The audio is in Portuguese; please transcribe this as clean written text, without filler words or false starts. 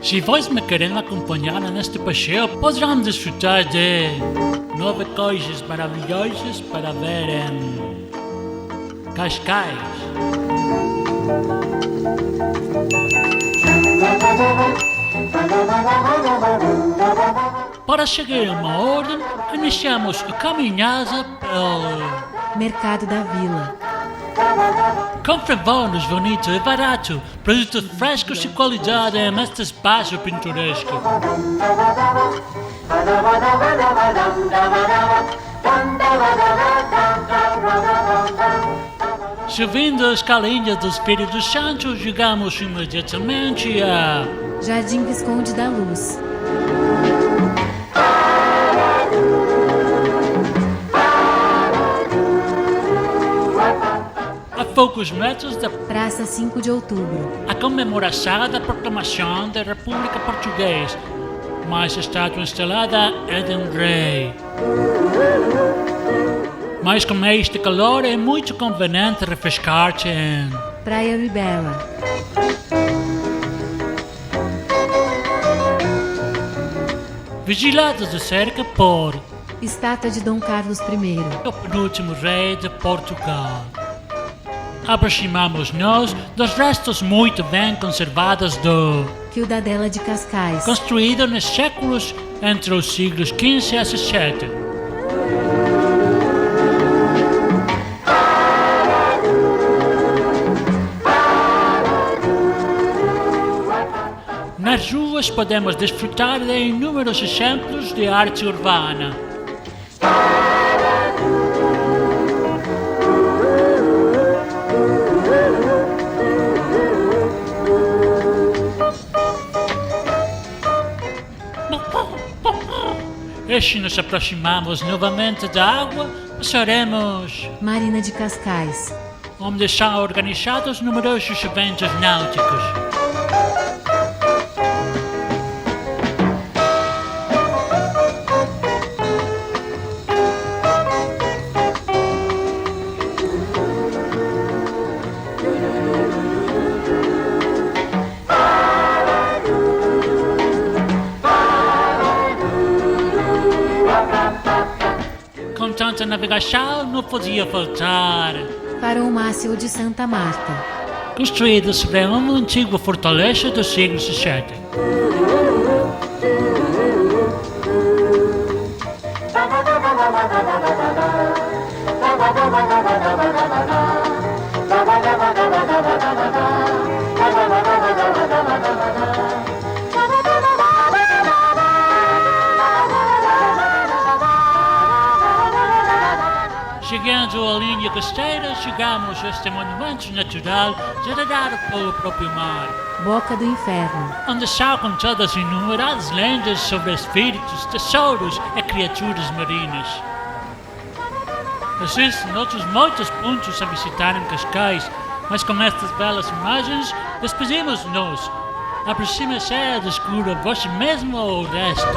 Se vocês me querem acompanhar neste passeio, poderão desfrutar de 9 coisas maravilhosas para ver em Cascais. Para seguir uma ordem, iniciamos a caminhada pelo Mercado da Vila. Compre bônus bonito e barato, produtos frescos e qualidade neste espaço pintoresco. Subindo a escalinha do Espírito Santo, chegamos imediatamente a Jardim Visconde da Luz. a poucos metros da Praça 5 de Outubro. a comemoração da proclamação da República Portuguesa, mas a estátua instalada é de um rei. Mas com este calor é muito conveniente refrescar-se em Praia Ribela. vigilados de cerca por Estátua de Dom Carlos I. o penúltimo rei de Portugal. Aproximamos-nos dos restos muito bem conservados do Ciudadela de Cascais. construído nos séculos entre os siglos XV e XVII. Nas ruas podemos desfrutar de inúmeros exemplos de arte urbana. E se nos aproximamos novamente da água, passaremos Marina de Cascais. onde são organizados numerosos eventos náuticos. Com tanta navegação, não podia faltar. Farol Máximo de Santa Marta. Construído sobre uma antiga fortaleza do século XVII. Chegando à linha costeira, chegamos a este monumento natural gerado pelo próprio mar, Boca do Inferno. onde são contadas inúmeras lendas sobre espíritos, tesouros e criaturas marinhas. Existem outros muitos pontos a visitar em Cascais, mas com estas belas imagens, despedimos-nos. Aproxime-se e descubra você mesmo o resto.